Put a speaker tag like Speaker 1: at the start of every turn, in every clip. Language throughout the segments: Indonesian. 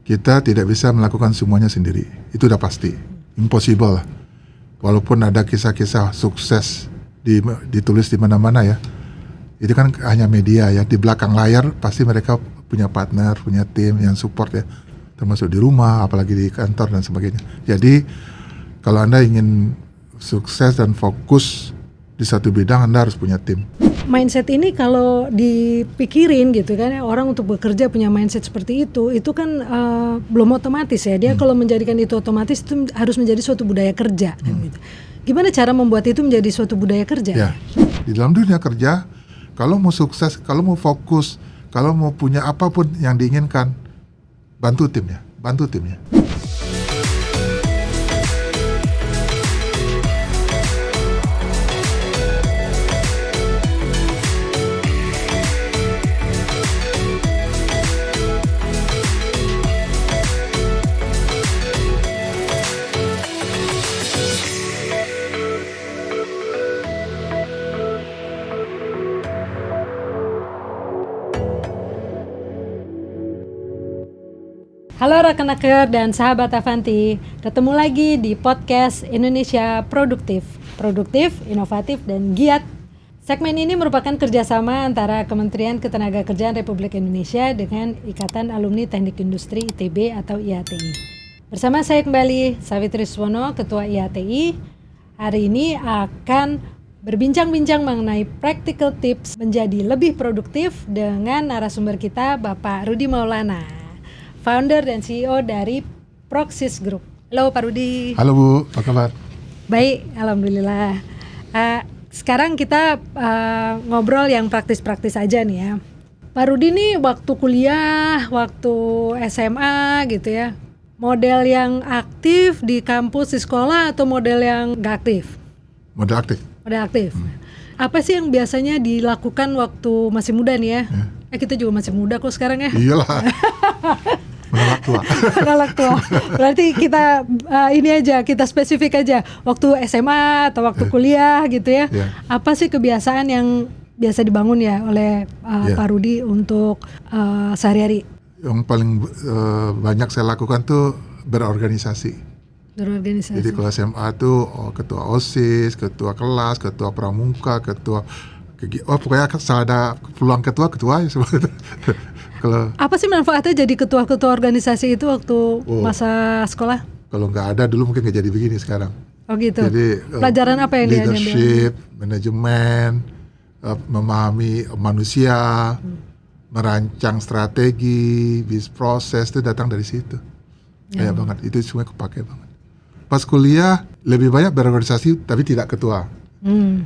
Speaker 1: kita tidak bisa melakukan semuanya sendiri. Itu udah pasti, impossible lah. Walaupun ada kisah-kisah sukses ditulis di mana-mana ya, itu kan hanya media ya. Di belakang layar pasti mereka punya partner, punya tim yang support ya, termasuk di rumah, apalagi di kantor dan sebagainya. Jadi kalau Anda ingin sukses dan fokus di satu bidang, Anda harus punya tim.
Speaker 2: Mindset ini kalau dipikirin gitu kan, orang untuk bekerja punya mindset seperti itu kan belum otomatis ya. Dia kalau menjadikan itu otomatis, itu harus menjadi suatu budaya kerja. Gitu. Gimana cara membuat itu menjadi suatu budaya kerja?
Speaker 1: Ya, di dalam dunia kerja, kalau mau sukses, kalau mau fokus, kalau mau punya apapun yang diinginkan, bantu timnya.
Speaker 2: Halo rekan-rekan dan sahabat Avanti, ketemu lagi di podcast Indonesia Produktif, inovatif, dan giat. Segmen ini merupakan kerjasama antara Kementerian Ketenagakerjaan Republik Indonesia dengan Ikatan Alumni Teknik Industri ITB atau IATI. Bersama saya kembali, Savitri Suwono, Ketua IATI. Hari ini akan berbincang-bincang mengenai practical tips menjadi lebih produktif dengan narasumber kita, Bapak Rudi Maulana, founder dan CEO dari Proxis Group. Halo Pak Rudi.
Speaker 1: Halo Bu, apa kabar?
Speaker 2: Baik, alhamdulillah. Sekarang kita ngobrol yang praktis-praktis aja nih ya. Pak Rudi nih waktu kuliah, waktu SMA gitu ya, model yang aktif di kampus, di sekolah, atau model yang gak aktif?
Speaker 1: Model aktif.
Speaker 2: Model aktif. Apa sih yang biasanya dilakukan waktu masih muda nih ya? Kita juga masih muda kok sekarang ya.
Speaker 1: Iyalah.
Speaker 2: Menolak tua. Berarti kita kita spesifik aja. Waktu SMA atau waktu kuliah gitu ya. Apa sih kebiasaan yang biasa dibangun ya oleh Pak Rudi untuk sehari-hari?
Speaker 1: Yang paling banyak saya lakukan tuh berorganisasi. Jadi kalau SMA tuh ketua OSIS, ketua kelas, ketua pramuka, pokoknya ada peluang ketua ya semua. Kalau
Speaker 2: apa sih manfaatnya jadi ketua-ketua organisasi itu waktu masa sekolah?
Speaker 1: Kalau nggak ada dulu mungkin nggak jadi begini sekarang.
Speaker 2: Oh gitu.
Speaker 1: Jadi
Speaker 2: pelajaran apa yang
Speaker 1: leadership, manajemen, memahami manusia, merancang strategi, bisnis proses itu datang dari situ. Banyak banget, itu semua kepake banget. Pas kuliah lebih banyak berorganisasi tapi tidak ketua.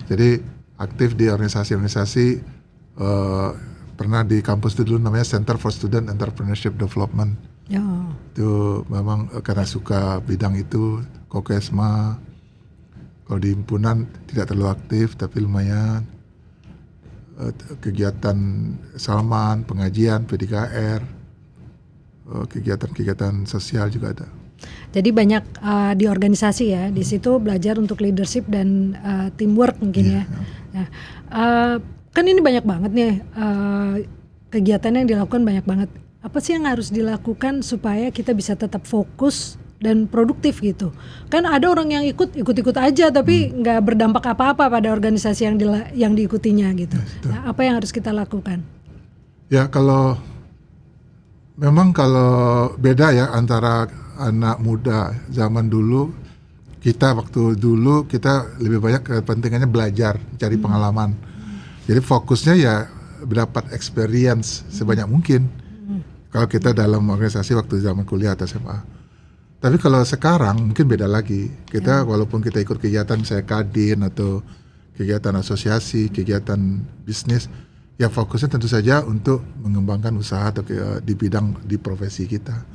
Speaker 1: Jadi aktif di organisasi-organisasi. Pernah di kampus itu dulu namanya Center for Student Entrepreneurship Development. Itu memang karena suka bidang itu, Kokesma. Kalau di himpunan tidak terlalu aktif tapi lumayan. Kegiatan Salman, pengajian, PDKR, kegiatan-kegiatan sosial juga ada.
Speaker 2: Jadi banyak di organisasi ya, di situ belajar untuk leadership dan teamwork mungkin ya. Nah, kan ini banyak banget nih kegiatan yang dilakukan banyak banget. Apa sih yang harus dilakukan supaya kita bisa tetap fokus dan produktif gitu? Kan ada orang yang ikut aja tapi nggak berdampak apa-apa pada organisasi yang diikutinya gitu. Nah, apa yang harus kita lakukan?
Speaker 1: Ya kalau beda ya antara anak muda zaman dulu, waktu dulu kita lebih banyak kepentingannya belajar, cari pengalaman. Jadi fokusnya ya mendapat experience sebanyak mungkin. Kalau kita dalam organisasi waktu zaman kuliah atau SMA. Tapi kalau sekarang mungkin beda lagi. Kita walaupun kita ikut kegiatan misalnya Kadin atau kegiatan asosiasi, kegiatan bisnis, ya fokusnya tentu saja untuk mengembangkan usaha atau di bidang di profesi kita.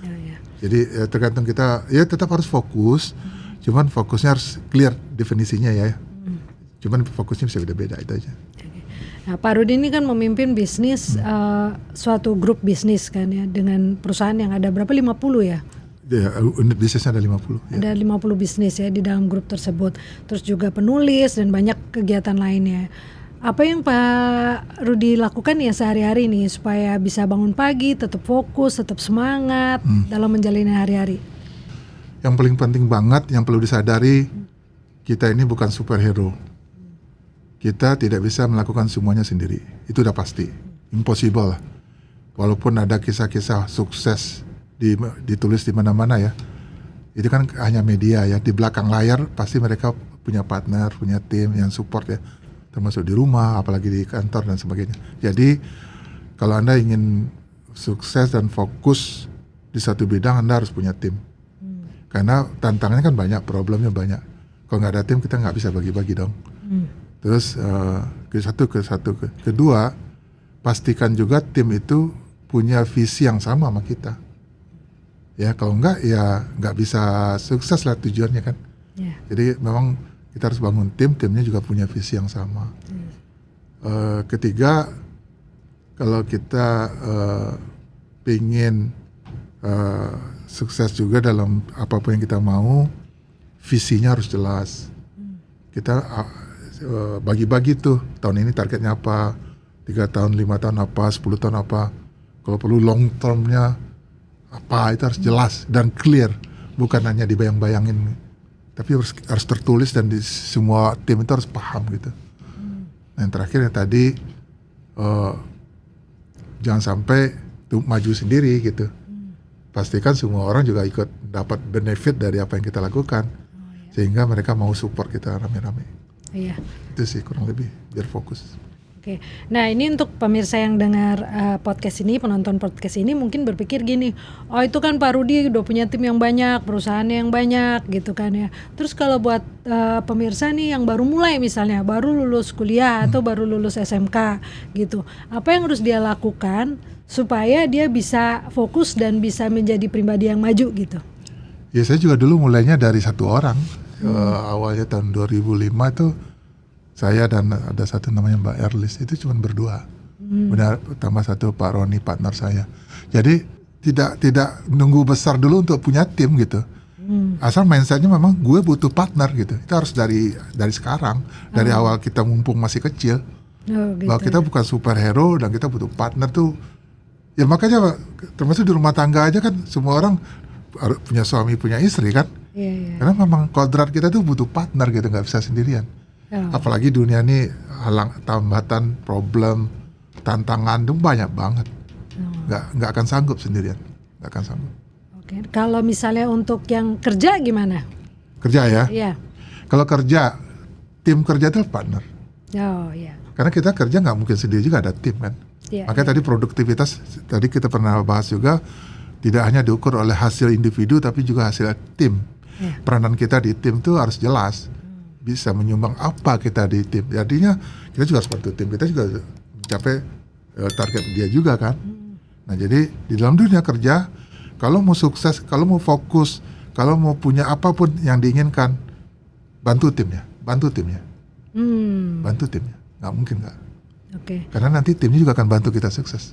Speaker 1: Jadi tergantung kita, ya tetap harus fokus. Cuman fokusnya harus clear definisinya ya. Cuman fokusnya bisa beda-beda itu aja.
Speaker 2: Nah, Pak Rudi ini kan memimpin bisnis suatu grup bisnis kan ya, dengan perusahaan yang ada berapa, 50 ya?
Speaker 1: Ya, unit bisnisnya ada 50.
Speaker 2: Ada 50 bisnis ya di dalam grup tersebut. Terus juga penulis dan banyak kegiatan lainnya. apa yang Pak Rudi lakukan ya sehari-hari nih supaya bisa bangun pagi, tetap fokus, tetap semangat dalam menjalani hari-hari?
Speaker 1: Yang paling penting banget yang perlu disadari, kita ini bukan superhero. Kita tidak bisa melakukan semuanya sendiri. Itu udah pasti, impossible lah. Walaupun ada kisah-kisah sukses ditulis di mana-mana ya, itu kan hanya media ya. Di belakang layar pasti mereka punya partner, punya tim yang support ya, termasuk di rumah, apalagi di kantor dan sebagainya. Jadi kalau Anda ingin sukses dan fokus di satu bidang, Anda harus punya tim. Karena tantangannya kan banyak, problemnya banyak. Kalau nggak ada tim, kita nggak bisa bagi-bagi dong. Terus kedua, pastikan juga tim itu punya visi yang sama sama kita. Ya kalau nggak, ya nggak bisa sukses lah tujuannya kan. Jadi memang kita harus bangun timnya juga punya visi yang sama. Ketiga, kalau kita ingin sukses juga dalam apapun yang kita mau, visinya harus jelas. Kita bagi-bagi tuh, tahun ini targetnya apa, 3 tahun, 5 tahun apa, 10 tahun apa. Kalau perlu long termnya apa, itu harus jelas dan clear, bukan hanya dibayang-bayangin, tapi harus tertulis dan di semua tim itu harus paham gitu. Nah, yang terakhir yang tadi, jangan sampai tuh maju sendiri gitu. Pastikan semua orang juga ikut dapat benefit dari apa yang kita lakukan, sehingga mereka mau support kita rame-rame. Iya. Itu sih kurang lebih biar fokus.
Speaker 2: Oke. Nah ini untuk pemirsa yang dengar podcast ini, penonton podcast ini mungkin berpikir gini, oh itu kan Pak Rudi udah punya tim yang banyak, perusahaannya yang banyak gitu kan ya. Terus kalau buat pemirsa nih yang baru mulai misalnya, baru lulus kuliah atau baru lulus SMK gitu, apa yang harus dia lakukan supaya dia bisa fokus dan bisa menjadi pribadi yang maju gitu?
Speaker 1: Ya saya juga dulu mulainya dari satu orang. Awalnya tahun 2005 itu saya dan ada satu namanya Mbak Erlis, itu cuma berdua. Benar, tambah satu Pak Roni, partner saya. Jadi tidak nunggu besar dulu untuk punya tim gitu. Asal mindsetnya memang gue butuh partner gitu. Itu harus dari sekarang, dari awal kita mumpung masih kecil. Gitu. Bahwa kita bukan superhero dan kita butuh partner tuh. Ya makanya termasuk di rumah tangga aja kan semua orang punya suami, punya istri kan. Karena memang kodrat kita tuh butuh partner gitu, nggak bisa sendirian. Apalagi dunia ini hambatan, problem, tantangan tuh banyak banget. Nggak akan sanggup sendirian, nggak akan sanggup.
Speaker 2: Oke. Kalau misalnya untuk yang kerja gimana?
Speaker 1: Kerja ya?
Speaker 2: Iya.
Speaker 1: Kalau kerja, tim kerja itu partner.
Speaker 2: Oh iya.
Speaker 1: Karena kita kerja nggak mungkin sendiri, juga ada tim kan. Makanya tadi produktivitas, tadi kita pernah bahas juga, tidak hanya diukur oleh hasil individu tapi juga hasil tim. Peranan kita di tim itu harus jelas, bisa menyumbang apa kita di tim. Jadinya kita juga harus bantu tim kita juga mencapai target dia juga kan. Nah jadi di dalam dunia kerja, kalau mau sukses, kalau mau fokus, kalau mau punya apapun yang diinginkan, bantu timnya. Bantu timnya, nggak mungkin nggak. Karena nanti timnya juga akan bantu kita sukses.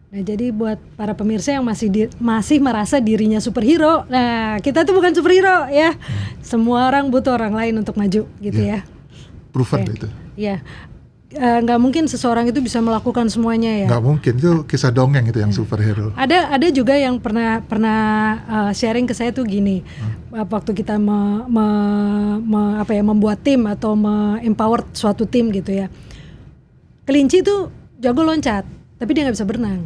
Speaker 2: Nah jadi buat para pemirsa yang masih merasa dirinya superhero, nah kita tuh bukan superhero ya. Semua orang butuh orang lain untuk maju gitu ya.
Speaker 1: Proven itu.
Speaker 2: Iya. Nggak mungkin seseorang itu bisa melakukan semuanya ya.
Speaker 1: Nggak mungkin, itu kisah dongeng itu yang superhero.
Speaker 2: Ada juga yang pernah sharing ke saya tuh gini, waktu kita membuat tim atau empower suatu tim gitu ya. Kelinci tuh jago loncat, tapi dia nggak bisa berenang.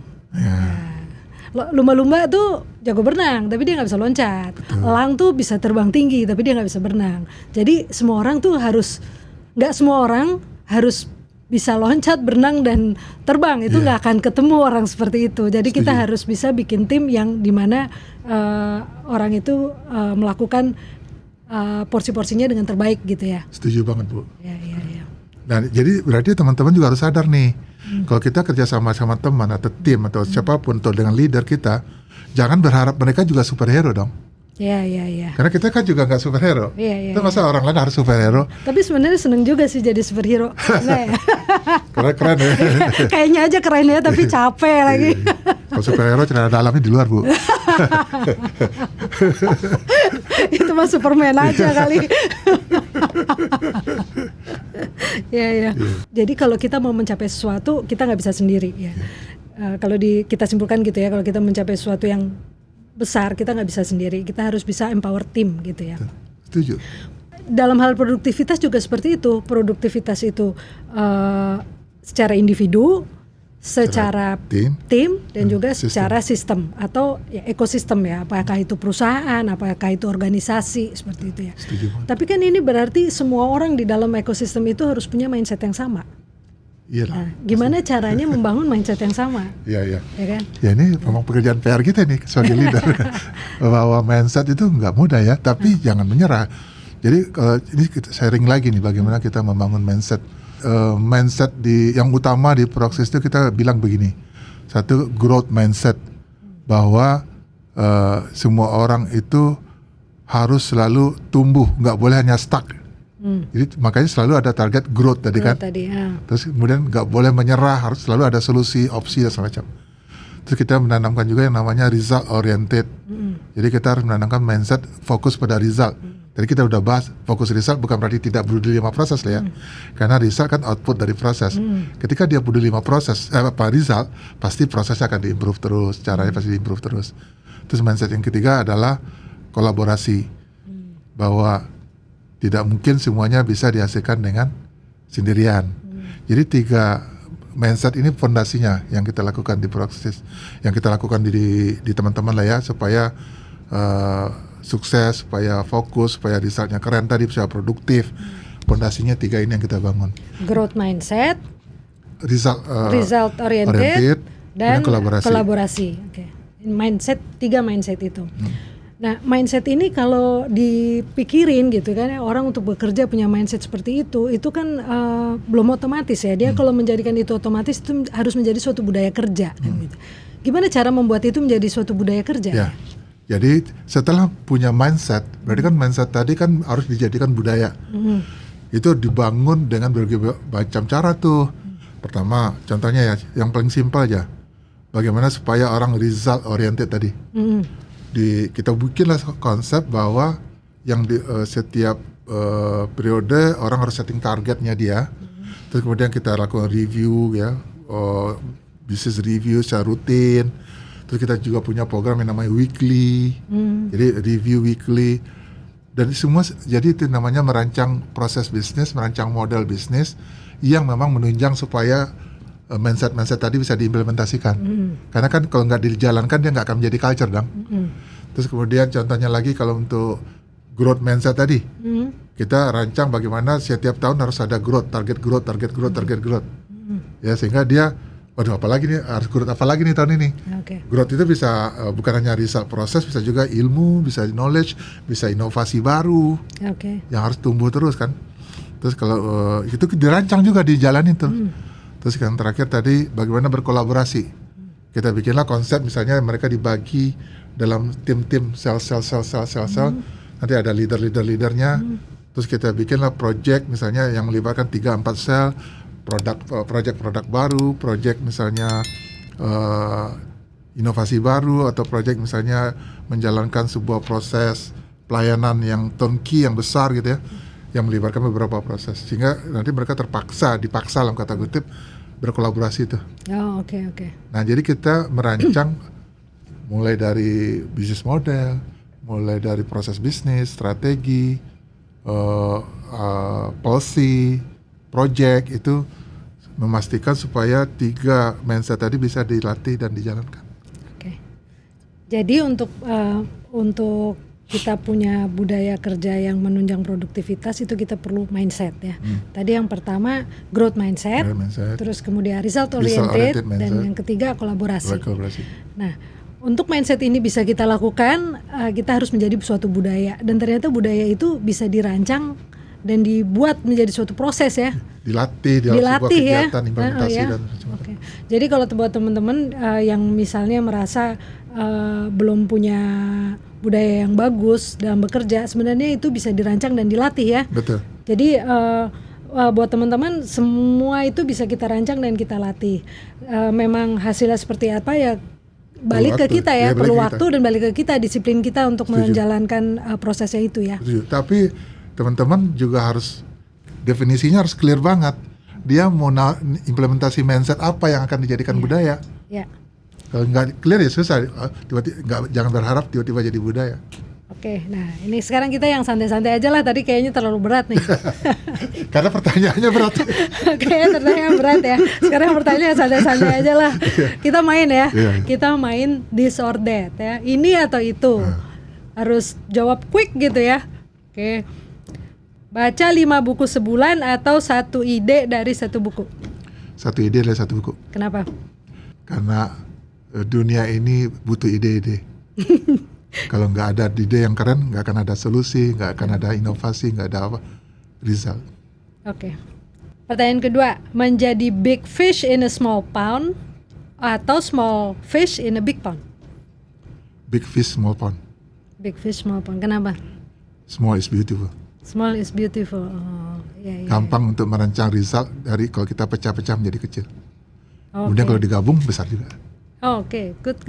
Speaker 2: Lumba-lumba tuh jago berenang, tapi dia nggak bisa loncat. Elang tuh bisa terbang tinggi, tapi dia nggak bisa berenang. Jadi semua orang tuh nggak semua orang harus bisa loncat, berenang dan terbang. Itu nggak akan ketemu orang seperti itu. Jadi kita harus bisa bikin tim yang dimana orang itu melakukan porsi-porsinya dengan terbaik gitu ya.
Speaker 1: Setuju banget Bu.
Speaker 2: Iya.
Speaker 1: Nah jadi berarti teman-teman juga harus sadar nih, kalau kita kerja sama teman atau tim atau siapapun atau dengan leader kita, jangan berharap mereka juga superhero dong.
Speaker 2: Iya.
Speaker 1: Karena kita kan juga nggak superhero.
Speaker 2: Iya.
Speaker 1: Itu masa orang lain harus superhero.
Speaker 2: Tapi sebenarnya seneng juga sih jadi superhero.
Speaker 1: Keren ya.
Speaker 2: Kayaknya aja keren ya, tapi capek lagi.
Speaker 1: Kalau superhero celana dalamnya di luar Bu.
Speaker 2: Itu mah Superman aja kali. Ya. Jadi kalau kita mau mencapai sesuatu, kita nggak bisa sendiri ya. Kalau kita simpulkan gitu ya, kalau kita mencapai sesuatu yang besar, kita nggak bisa sendiri. Kita harus bisa empower tim gitu ya.
Speaker 1: Setuju.
Speaker 2: Dalam hal produktivitas juga seperti itu. Produktivitas itu secara individu, secara tim dan juga secara sistem atau ya, ekosistem ya. Apakah itu perusahaan, apakah itu organisasi seperti itu ya.
Speaker 1: Setuju.
Speaker 2: Tapi kan ini berarti semua orang di dalam ekosistem itu harus punya mindset yang sama.
Speaker 1: Iyalah.
Speaker 2: Nah, gimana caranya membangun mindset yang sama?
Speaker 1: Iya.
Speaker 2: Ya kan?
Speaker 1: Ya ini memang pekerjaan PR kita nih sebagai leader. Bahwa mindset itu nggak mudah ya, tapi jangan menyerah. Jadi ini kita sharing lagi nih bagaimana kita membangun mindset. Mindset yang utama di Proxys itu kita bilang begini. Satu, growth mindset, bahwa semua orang itu harus selalu tumbuh, nggak boleh hanya stuck. Jadi makanya selalu ada target growth tadi kan. Terus kemudian nggak boleh menyerah, harus selalu ada solusi, opsi dan semacam. Terus kita menanamkan juga yang namanya result oriented. Jadi kita harus menanamkan mindset fokus pada result. Jadi kita udah bahas fokus result bukan berarti tidak peduli sama proses lah ya. Karena result kan output dari proses. Ketika dia peduli sama result, pasti prosesnya akan diimprove terus, caranya pasti diimprove terus. Terus mindset yang ketiga adalah kolaborasi. Bahwa tidak mungkin semuanya bisa dihasilkan dengan sendirian. Jadi 3 mindset ini fondasinya yang kita lakukan di Proxys, yang kita lakukan di teman-teman lah ya, supaya sukses, supaya fokus, supaya resultnya keren tadi, supaya produktif. Fondasinya 3 ini yang kita bangun.
Speaker 2: Growth mindset,
Speaker 1: result
Speaker 2: oriented dan
Speaker 1: kolaborasi.
Speaker 2: Oke. Mindset, 3 mindset itu. Nah, mindset ini kalau dipikirin gitu kan, orang untuk bekerja punya mindset seperti itu kan belum otomatis ya. Dia kalau menjadikan itu otomatis itu harus menjadi suatu budaya kerja kan gitu. Gimana cara membuat itu menjadi suatu budaya kerja?
Speaker 1: Ya. Jadi setelah punya mindset, berarti kan mindset tadi kan harus dijadikan budaya. Itu dibangun dengan berbagai macam cara tuh. Pertama, contohnya ya, yang paling simpel aja. Bagaimana supaya orang result oriented tadi. Kita bikinlah konsep bahwa yang di setiap periode orang harus setting targetnya dia. Terus kemudian kita lakukan review ya, business review secara rutin. Terus kita juga punya program yang namanya weekly. Jadi review weekly. Dan semua jadi itu namanya merancang proses bisnis, merancang model bisnis yang memang menunjang supaya mindset tadi bisa diimplementasikan. Karena kan kalau nggak dijalankan dia nggak akan menjadi culture dong. Terus kemudian contohnya lagi kalau untuk growth mindset tadi, kita rancang bagaimana setiap tahun harus ada target growth. Ya sehingga dia, waduh apalagi nih harus growth apalagi nih tahun ini. Growth itu bisa bukan hanya result proses, bisa juga ilmu, bisa knowledge, bisa inovasi baru yang harus tumbuh terus kan. Terus kalau itu dirancang juga dijalanin tuh. Terus yang terakhir tadi bagaimana berkolaborasi. Kita bikinlah konsep misalnya mereka dibagi dalam tim-tim sel. Nanti ada leadernya. Terus kita bikinlah project misalnya yang melibatkan 3-4 sel, project baru, project misalnya inovasi baru, atau project misalnya menjalankan sebuah proses pelayanan yang turnkey yang besar gitu ya, yang melibatkan beberapa proses, sehingga nanti mereka dipaksa dalam kata kutip berkolaborasi itu.
Speaker 2: Oke.
Speaker 1: Nah jadi kita merancang mulai dari bisnis model, mulai dari proses bisnis, strategi, policy, project, itu memastikan supaya 3 mindset tadi bisa dilatih dan dijalankan.
Speaker 2: Oke. Jadi untuk kita punya budaya kerja yang menunjang produktivitas itu kita perlu mindset ya. Tadi yang pertama growth mindset, terus kemudian result oriented dan yang ketiga kolaborasi. Nah, untuk mindset ini bisa kita lakukan, kita harus menjadi suatu budaya, dan ternyata budaya itu bisa dirancang dan dibuat menjadi suatu proses ya. Dilatih sebuah kegiatan, implementasi dan macam-macam. Jadi kalau buat teman-teman yang misalnya merasa belum punya budaya yang bagus dalam bekerja, sebenarnya itu bisa dirancang dan dilatih ya.
Speaker 1: Betul.
Speaker 2: Jadi buat teman-teman semua itu bisa kita rancang dan kita latih. Memang hasilnya seperti apa ya balik ke kita ya, perlu waktu dan balik ke kita, disiplin kita untuk menjalankan prosesnya itu ya.
Speaker 1: Tapi teman-teman juga harus definisinya harus clear banget. Dia mau implementasi mindset apa yang akan dijadikan budaya.
Speaker 2: Ya.
Speaker 1: Kalau nggak clear ya susah. Tiba-tiba jangan berharap tiba-tiba jadi budaya.
Speaker 2: Oke, nah ini sekarang kita yang santai-santai aja lah. Tadi kayaknya terlalu berat nih.
Speaker 1: Karena pertanyaannya berat.
Speaker 2: Kayaknya pertanyaan berat ya. Sekarang pertanyaan santai-santai aja lah. Kita main ya. Kita main this or that ya. Ini atau itu. Harus jawab quick gitu ya. Oke. Baca 5 buku sebulan atau 1 ide dari 1 buku?
Speaker 1: 1 ide dari 1 buku.
Speaker 2: Kenapa?
Speaker 1: Karena dunia ini butuh ide-ide. Kalau nggak ada ide yang keren, nggak akan ada solusi, nggak akan ada inovasi, nggak ada apa result.
Speaker 2: Oke. Pertanyaan kedua, menjadi big fish in a small pond atau small fish in a big pond?
Speaker 1: Big fish, small pond.
Speaker 2: Big fish, small pond. Kenapa?
Speaker 1: Small is beautiful.
Speaker 2: Small is beautiful. Oh, ya.
Speaker 1: Gampang untuk merancang result dari kalau kita pecah-pecah menjadi kecil.
Speaker 2: Okay.
Speaker 1: Kemudian kalau digabung besar juga.
Speaker 2: Oke, good.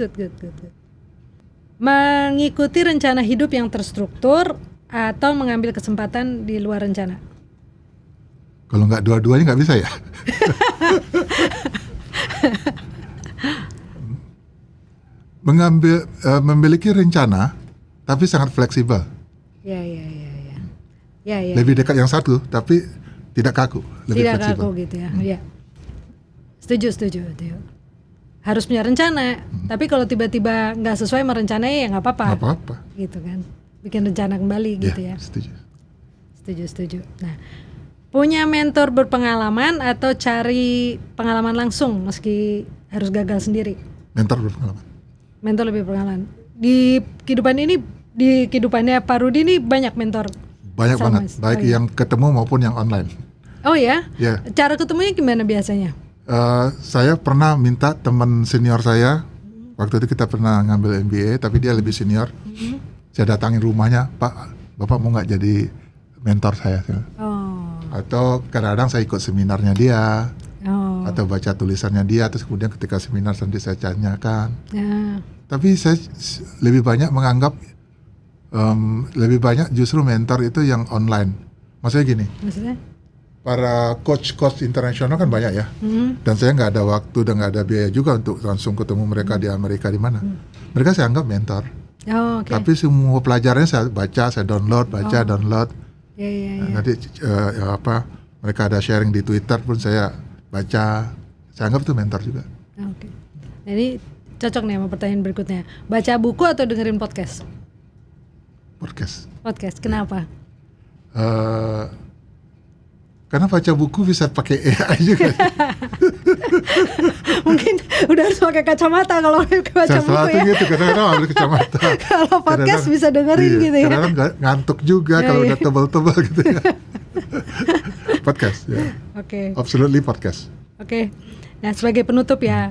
Speaker 2: Mengikuti rencana hidup yang terstruktur atau mengambil kesempatan di luar rencana?
Speaker 1: Kalau nggak dua-duanya nggak bisa ya. Memiliki rencana tapi sangat fleksibel.
Speaker 2: Ya.
Speaker 1: Lebih dekat yang satu tapi tidak kaku, lebih
Speaker 2: tidak
Speaker 1: fleksibel.
Speaker 2: kaku gitu ya. Ya. Setuju. Harus punya rencana, tapi kalau tiba-tiba nggak sesuai sama rencananya ya nggak apa-apa.
Speaker 1: Nggak apa-apa.
Speaker 2: Gitu kan, bikin rencana kembali gitu ya.
Speaker 1: Setuju.
Speaker 2: Nah, punya mentor berpengalaman atau cari pengalaman langsung meski harus gagal sendiri?
Speaker 1: Mentor berpengalaman.
Speaker 2: Mentor lebih pengalaman. Di kehidupan ini, di kehidupannya Pak Rudi ini banyak mentor.
Speaker 1: Banyak banget, baik yang ketemu maupun yang online.
Speaker 2: Oh ya?
Speaker 1: Ya.
Speaker 2: Cara ketemunya gimana biasanya?
Speaker 1: Saya pernah minta teman senior saya, waktu itu kita pernah ngambil MBA, tapi dia lebih senior. Saya datangin rumahnya, Pak, Bapak mau nggak jadi mentor saya? Atau kadang-kadang saya ikut seminarnya dia, atau baca tulisannya dia, terus kemudian ketika seminar nanti saya tanyakan. Tapi saya lebih banyak menganggap, lebih banyak justru mentor itu yang online. Maksudnya gini. Maksudnya? Para coach internasional kan banyak ya, dan saya nggak ada waktu dan nggak ada biaya juga untuk langsung ketemu mereka di Amerika di mana. Mereka saya anggap mentor. Tapi semua pelajarannya saya baca, saya download. Nanti mereka ada sharing di Twitter pun saya baca. Saya anggap itu mentor juga.
Speaker 2: Jadi cocok nih sama pertanyaan berikutnya. Baca buku atau dengerin podcast? Podcast. Kenapa?
Speaker 1: Karena baca buku bisa pakai AI juga.
Speaker 2: Mungkin udah harus pakai kacamata kalau baca buku ya.
Speaker 1: Gitu, kadang-kadang ambil kacamata.
Speaker 2: Kalau podcast bisa dengerin gitu ya.
Speaker 1: Kadang-kadang ngantuk juga kalau udah tebal-tebal gitu ya. Podcast ya. Absolutely podcast.
Speaker 2: Nah, sebagai penutup ya,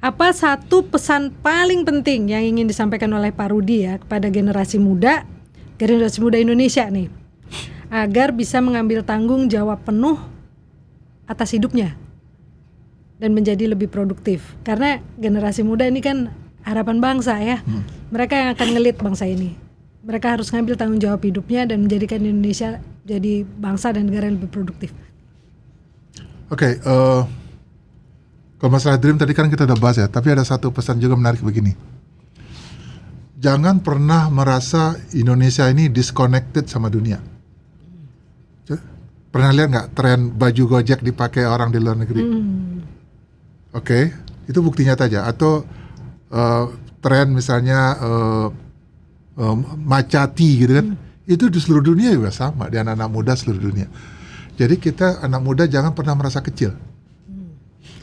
Speaker 2: apa satu pesan paling penting yang ingin disampaikan oleh Pak Rudi ya kepada generasi muda Indonesia nih, agar bisa mengambil tanggung jawab penuh atas hidupnya dan menjadi lebih produktif? Karena generasi muda ini kan harapan bangsa ya. Mereka yang akan ngelit bangsa ini. Mereka harus ngambil tanggung jawab hidupnya dan menjadikan Indonesia jadi bangsa dan negara yang lebih produktif.
Speaker 1: Kalau masalah dream tadi kan kita udah bahas ya, tapi ada satu pesan juga menarik begini. Jangan pernah merasa Indonesia ini disconnected sama dunia. Pernah lihat nggak tren baju Gojek dipakai orang di luar negeri? Itu bukti nyata aja. Atau tren misalnya matcha tea gitu kan, itu di seluruh dunia juga sama, di anak-anak muda seluruh dunia. Jadi kita anak muda jangan pernah merasa kecil.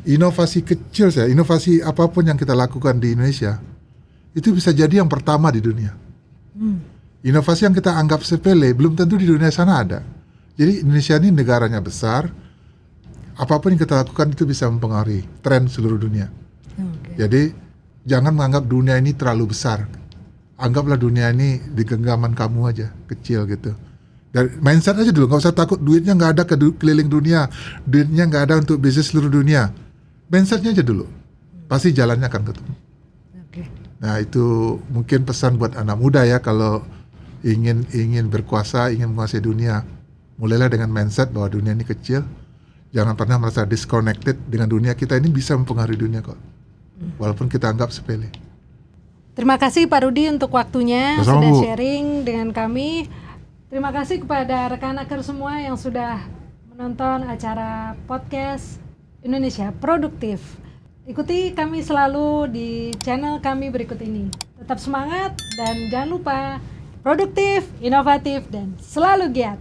Speaker 1: Inovasi kecil inovasi apapun yang kita lakukan di Indonesia, itu bisa jadi yang pertama di dunia. Inovasi yang kita anggap sepele, belum tentu di dunia sana ada. Jadi Indonesia ini negaranya besar, apapun yang kita lakukan itu bisa mempengaruhi tren seluruh dunia. Jadi jangan menganggap dunia ini terlalu besar. Anggaplah dunia ini di genggaman kamu aja, kecil gitu. Dari mindset aja dulu, nggak usah takut duitnya nggak ada keliling dunia, duitnya nggak ada untuk bisnis seluruh dunia. Mindsetnya aja dulu, pasti jalannya akan ketemu. Nah itu mungkin pesan buat anak muda ya, kalau ingin berkuasa, ingin menguasai dunia. Mulailah dengan mindset bahwa dunia ini kecil. Jangan pernah merasa disconnected dengan dunia. Kita ini bisa mempengaruhi dunia kok, walaupun kita anggap sepele.
Speaker 2: Terima kasih Pak Rudi untuk waktunya,
Speaker 1: Sama-sama,
Speaker 2: sudah
Speaker 1: Bu.
Speaker 2: sharing dengan kami. Terima kasih kepada rekan-rekan semua yang sudah menonton acara podcast Indonesia Produktif. Ikuti kami selalu di channel kami berikut ini. Tetap semangat dan jangan lupa produktif, inovatif, dan selalu giat.